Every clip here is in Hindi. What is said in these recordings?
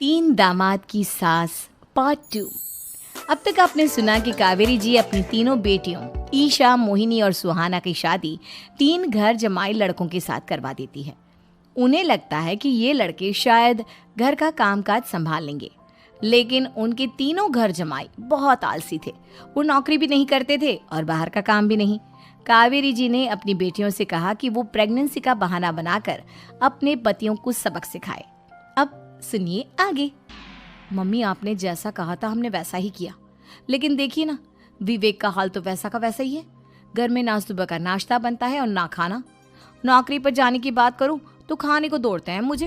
तीन दामाद की सास पार्ट 2। अब तक आपने सुना कि कावेरी जी अपनी तीनों बेटियों ईशा, मोहिनी और सुहाना की शादी तीन घर जमाई लड़कों के साथ करवा देती है। उन्हें लगता है कि ये लड़के शायद घर का कामकाज संभाल लेंगे, लेकिन उनके तीनों घर जमाई बहुत आलसी थे। वो नौकरी भी नहीं करते थे और बाहर का काम भी नहीं। कावेरी जी ने अपनी बेटियों से कहा कि वो प्रेगनेंसी का बहाना बनाकर अपने पतियों को सबक सिखाए। अब सुनिए आगे। मम्मी, आपने जैसा कहा था हमने वैसा ही किया, लेकिन देखिए ना, विवेक का हाल तो वैसा का वैसा ही है। घर में ना सुबह का नाश्ता बनता है और ना खाना। नौकरी पर जाने की बात करूं तो खाने को दौड़ते हैं मुझे।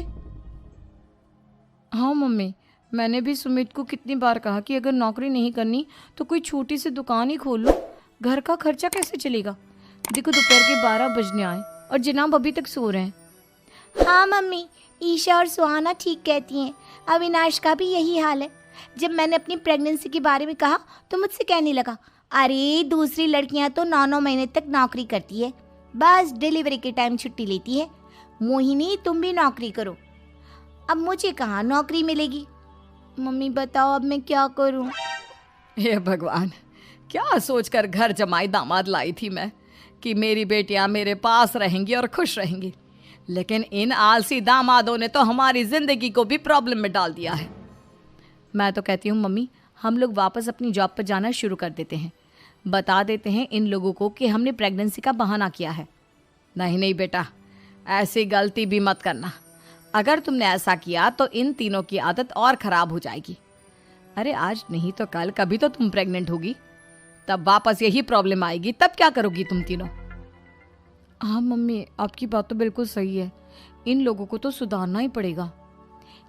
हाँ मम्मी, मैंने भी सुमित को कितनी बार कहा कि अगर नौकरी नहीं करनी तो कोई छोटी सी दुकान ही खोल लो। घर का खर्चा कैसे चलेगा? देखो, दोपहर के 12 बजने आए और जनाब अभी तक सो रहे हैं। हाँ मम्मी, ईशा और सुहाना ठीक कहती हैं। अविनाश का भी यही हाल है। जब मैंने अपनी प्रेगनेंसी के बारे में कहा तो मुझसे कहने लगा, अरे दूसरी लड़कियां तो 9-9 महीने तक नौकरी करती है, बस डिलीवरी के टाइम छुट्टी लेती है। मोहिनी, तुम भी नौकरी करो। अब मुझे कहाँ नौकरी मिलेगी? मम्मी बताओ, अब मैं क्या करूँ? हे भगवान, क्या सोचकर घर जमाई दामाद लाई थी मैं कि मेरी बेटियां मेरे पास रहेंगी और खुश रहेंगी, लेकिन इन आलसी दामादों ने तो हमारी जिंदगी को भी प्रॉब्लम में डाल दिया है। मैं तो कहती हूँ मम्मी, हम लोग वापस अपनी जॉब पर जाना शुरू कर देते हैं। बता देते हैं इन लोगों को कि हमने प्रेगनेंसी का बहाना किया है। नहीं नहीं बेटा, ऐसी गलती भी मत करना। अगर तुमने ऐसा किया तो इन तीनों की आदत और ख़राब हो जाएगी। अरे आज नहीं तो कल कभी तो तुम प्रेग्नेंट होगी, तब वापस यही प्रॉब्लम आएगी। तब क्या करोगी तुम तीनों? हाँ मम्मी, आपकी बात तो बिल्कुल सही है। इन लोगों को तो सुधारना ही पड़ेगा।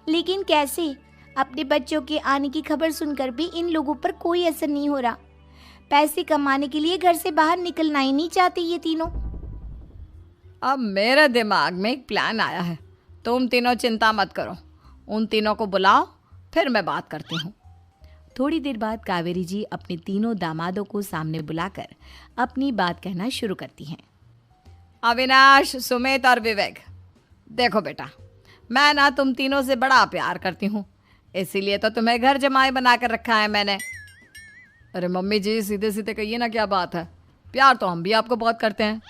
लेकिन कैसे? अपने बच्चों के आने की खबर सुनकर भी इन लोगों पर कोई असर नहीं हो रहा। पैसे कमाने के लिए घर से बाहर निकलना ही नहीं चाहते ये तीनों। अब मेरे दिमाग में एक प्लान आया है। तुम तीनों चिंता मत करो, उन तीनों को बुलाओ, फिर मैं बात करती हूँ। थोड़ी देर बाद कावेरी जी अपने तीनों दामादों को सामने बुलाकर अपनी बात कहना शुरू करती हैं। अविनाश, सुमित और विवेक, देखो बेटा, मैं ना तुम तीनों से बड़ा प्यार करती हूँ, इसीलिए तो तुम्हें घर जमाई बना कर रखा है मैंने। अरे मम्मी जी, सीधे सीधे कहिए ना, क्या बात है? प्यार तो हम भी आपको बहुत करते हैं।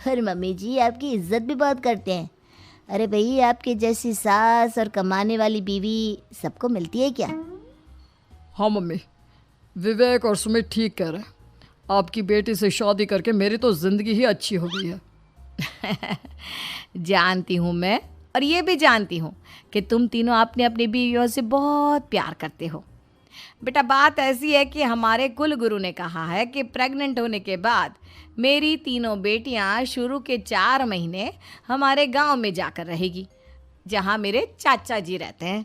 अरे मम्मी जी, आपकी इज्जत भी बहुत करते हैं। अरे भाई, आपके जैसी सास और कमाने वाली बीवी सबको मिलती है क्या? हाँ मम्मी, विवेक और सुमित ठीक कह रहे हैं। आपकी बेटी से शादी करके मेरी तो ज़िंदगी ही अच्छी हो गई है। जानती हूँ मैं, और ये भी जानती हूँ कि तुम तीनों अपने अपनी बीवियों से बहुत प्यार करते हो। बेटा, बात ऐसी है कि हमारे कुल गुरु ने कहा है कि प्रेग्नेंट होने के बाद मेरी तीनों बेटियां शुरू के 4 महीने हमारे गांव में जाकर रहेगी, जहां मेरे चाचा जी रहते हैं।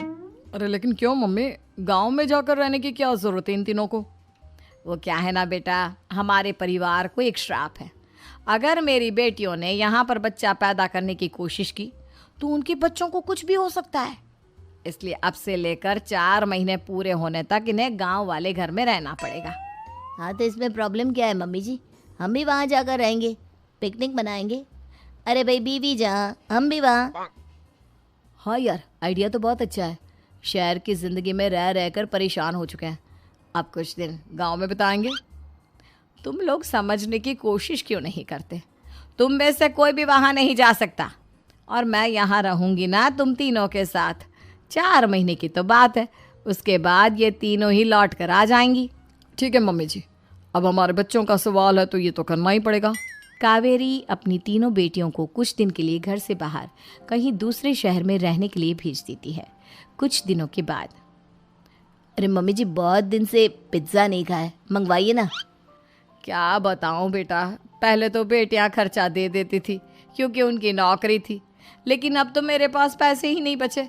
अरे लेकिन क्यों मम्मी, गांव में जाकर रहने की क्या ज़रूरत है इन तीनों को? वो क्या है ना बेटा, हमारे परिवार को एक श्राप है। अगर मेरी बेटियों ने यहाँ पर बच्चा पैदा करने की कोशिश की तो उनके बच्चों को कुछ भी हो सकता है। इसलिए अब से लेकर 4 महीने पूरे होने तक इन्हें गांव वाले घर में रहना पड़ेगा। हाँ, तो इसमें प्रॉब्लम क्या है मम्मी जी? हम भी वहाँ जाकर रहेंगे, पिकनिक मनाएंगे। अरे भाई, बीवी जहाँ हम भी वहाँ। हाँ यार, आइडिया तो बहुत अच्छा है। शहर की ज़िंदगी में रह रहकर परेशान हो चुके हैं, अब कुछ दिन गांव में बिताएंगे। तुम लोग समझने की कोशिश क्यों नहीं करते? तुम में से कोई भी वहाँ नहीं जा सकता, और मैं यहाँ रहूँगी ना तुम तीनों के साथ। 4 महीने की तो बात है, उसके बाद ये तीनों ही लौट कर आ जाएंगी। ठीक है मम्मी जी, अब हमारे बच्चों का सवाल है तो ये तो करना ही पड़ेगा। कावेरी अपनी तीनों बेटियों को कुछ दिन के लिए घर से बाहर कहीं दूसरे शहर में रहने के लिए भेज देती है। कुछ दिनों के बाद, अरे मम्मी जी, बहुत दिन से पिज्ज़ा नहीं खाया, मंगवाइए ना। क्या बताऊं बेटा, पहले तो बेटियां खर्चा दे देती थी क्योंकि उनकी नौकरी थी, लेकिन अब तो मेरे पास पैसे ही नहीं बचे।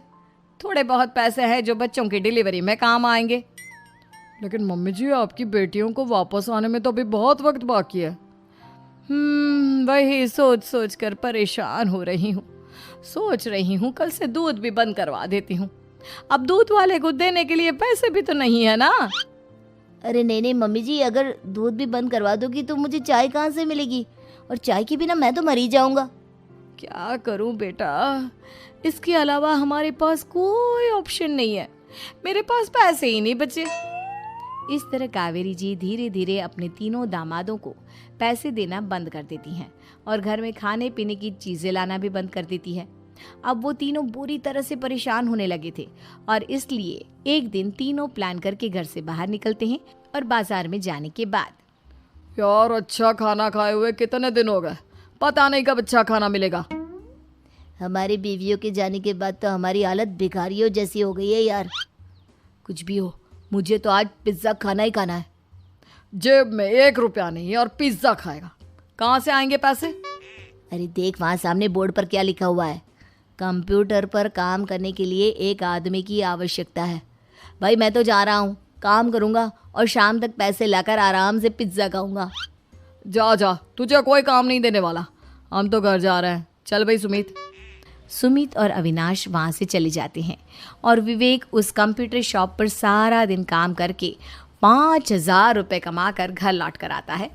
थोड़े बहुत पैसे हैं जो बच्चों की डिलीवरी में काम आएंगे। लेकिन मम्मी जी, आपकी बेटियों को वापस आने में तो अभी बहुत वक्त बाकी है। वही सोच सोच कर परेशान हो रही हूँ। सोच रही हूँ कल से दूध भी बंद करवा देती हूँ। अब दूध वाले को देने के लिए पैसे भी तो नहीं है ना। अरे नहीं नहीं मम्मी जी, अगर दूध भी बंद करवा दोगी तो मुझे चाय कहाँ से मिलेगी? और चाय के बिना मैं तो मर ही जाऊंगा। क्या करूं बेटा, इसके अलावा हमारे पास कोई ऑप्शन नहीं है, मेरे पास पैसे ही नहीं बचे। इस तरह कावेरी जी धीरे धीरे अपने तीनों दामादों को पैसे देना बंद कर देती हैं और घर में खाने पीने की चीजें लाना भी बंद कर देती है। अब वो तीनों बुरी तरह से परेशान होने लगे थे और इसलिए एक दिन तीनों प्लान करके घर से बाहर निकलते हैं और बाजार में जाने के बाद, यार अच्छा खाना खाए हुए कितने दिन हो गए, पता नहीं कब अच्छा खाना मिलेगा। हमारी बीवियों के जाने के बाद तो हमारी हालत भिखारियों जैसी हो गई है यार। कुछ भी हो, मुझे तो आज पिज्ज़ा खाना ही खाना है। जेब में 1 रुपया नहीं और पिज्जा खाएगा, कहाँ से आएंगे पैसे? अरे देख वहाँ सामने बोर्ड पर क्या लिखा हुआ है, कंप्यूटर पर काम करने के लिए एक आदमी की आवश्यकता है। भाई मैं तो जा रहा हूँ, काम करूँगा और शाम तक पैसे लाकर आराम से पिज्ज़ा खाऊंगा। जा जा, तुझे कोई काम नहीं देने वाला, हम तो घर जा रहे हैं। चल भाई सुमित। सुमित और अविनाश वहाँ से चले जाते हैं और विवेक उस कंप्यूटर शॉप पर सारा दिन काम करके 5,000 रुपये कमा कर घर लौट कर आता है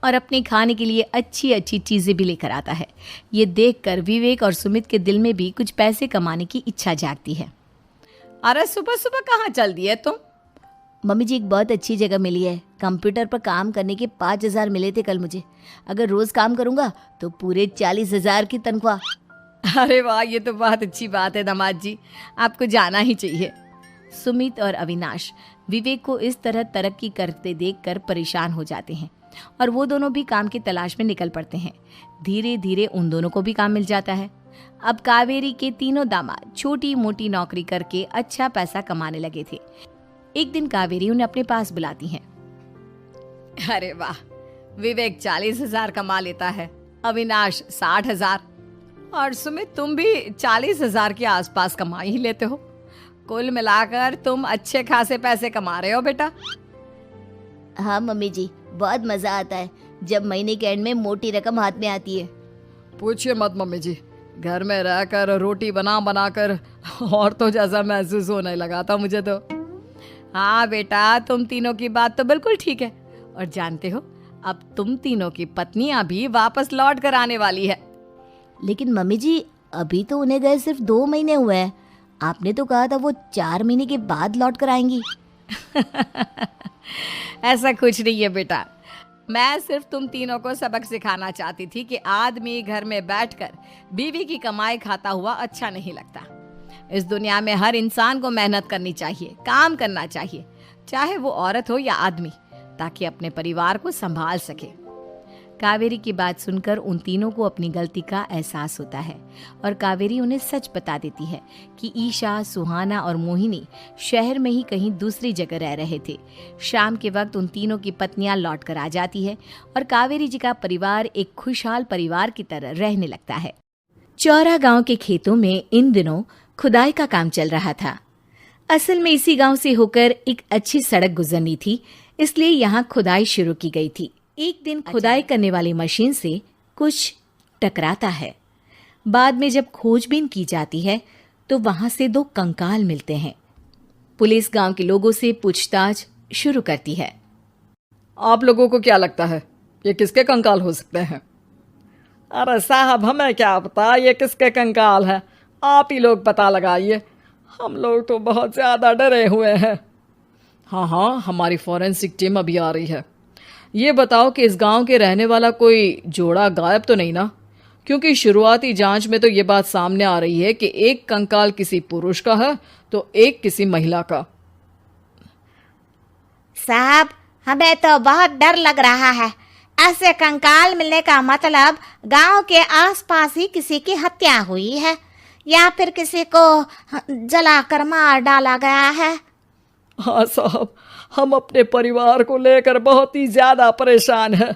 और अपने खाने के लिए अच्छी अच्छी चीज़ें भी लेकर आता है। ये देखकर विवेक और सुमित के दिल में भी कुछ पैसे कमाने की इच्छा जागती है। अरे सुबह सुबह कहाँ चल दी है तुम? मम्मी जी एक बहुत अच्छी जगह मिली है, कंप्यूटर पर काम करने के 5,000 मिले थे कल मुझे। अगर रोज़ काम करूँगा तो पूरे 40,000 की तनख्वाह। अरे वाह, ये तो बहुत अच्छी बात है दामाद जी, आपको जाना ही चाहिए। सुमित और अविनाश विवेक को इस तरह तरक्की करते देखकर परेशान हो जाते हैं और वो दोनों भी काम की तलाश में निकल पड़ते हैं। धीरे धीरे उन दोनों को भी काम मिल जाता है। अब कावेरी के तीनों दामाद छोटी मोटी नौकरी करके अच्छा पैसा कमाने लगे थे। एक दिन कावेरी उन्हें अपने पास बुलाती है। अरे वाह, विवेक 40,000 कमा लेता है, अविनाश 60,000 और सुमित तुम भी 40,000 के आसपास कमा ही लेते हो। कुल मिलाकर तुम अच्छे खासे पैसे कमा रहे हो बेटा। हाँ मम्मी जी, बहुत मज़ा आता है जब महीने के एंड में मोटी रकम हाथ में आती है। पूछिए मत मम्मी जी, घर में रहकर रोटी बना बना कर और तो जैसा महसूस होने लगा था मुझे तो। हाँ बेटा, तुम तीनों की बात तो बिल्कुल ठीक है और जानते हो अब तुम तीनों की पत्नियां भी वापस लौट कर आने वाली है। लेकिन मम्मी जी अभी तो उन्हें गए सिर्फ 2 महीने हुए हैं, आपने तो कहा था वो 4 महीने के बाद लौट कर आएंगी। ऐसा कुछ नहीं है बेटा, मैं सिर्फ तुम तीनों को सबक सिखाना चाहती थी कि आदमी घर में बैठकर बीवी की कमाई खाता हुआ अच्छा नहीं लगता। इस दुनिया में हर इंसान को मेहनत करनी चाहिए, काम करना चाहिए, चाहे वो औरत हो या आदमी, ताकि अपने परिवार को संभाल सके। कावेरी की बात सुनकर उन तीनों को अपनी गलती का एहसास होता है और कावेरी उन्हें सच बता देती है कि ईशा, सुहाना और मोहिनी शहर में ही कहीं दूसरी जगह रह रहे थे। शाम के वक्त उन तीनों की पत्नियां लौट कर आ जाती है और कावेरी जी का परिवार एक खुशहाल परिवार की तरह रहने लगता है। चौरा गांव के खेतों में इन दिनों खुदाई का काम चल रहा था। असल में इसी गांव से होकर एक अच्छी सड़क गुजरनी थी, इसलिए यहाँ खुदाई शुरू की गई थी। एक दिन खुदाई करने वाली मशीन से कुछ टकराता है। बाद में जब खोजबीन की जाती है तो वहां से 2 कंकाल मिलते हैं। पुलिस गांव के लोगों से पूछताछ शुरू करती है। आप लोगों को क्या लगता है ये किसके कंकाल हो सकते हैं? अरे साहब, हमें क्या पता ये किसके कंकाल है, आप ही लोग पता लगाइए, हम लोग तो बहुत ज़्यादा डरे हुए हैं। हाँ हाँ, हमारी फॉरेंसिक टीम अभी आ रही है। ये बताओ कि इस गांव के रहने वाला कोई जोड़ा गायब तो नहीं ना? क्योंकि शुरुआती जांच में तो ये बात सामने आ रही है कि एक कंकाल किसी पुरुष का है तो एक किसी महिला का। साहब हमें तो बहुत डर लग रहा है, ऐसे कंकाल मिलने का मतलब गांव के आसपास ही किसी की हत्या हुई है या फिर किसी को जलाकर मार डाला गया है। हाँ साहब, हम अपने परिवार को लेकर बहुत ही ज़्यादा परेशान हैं।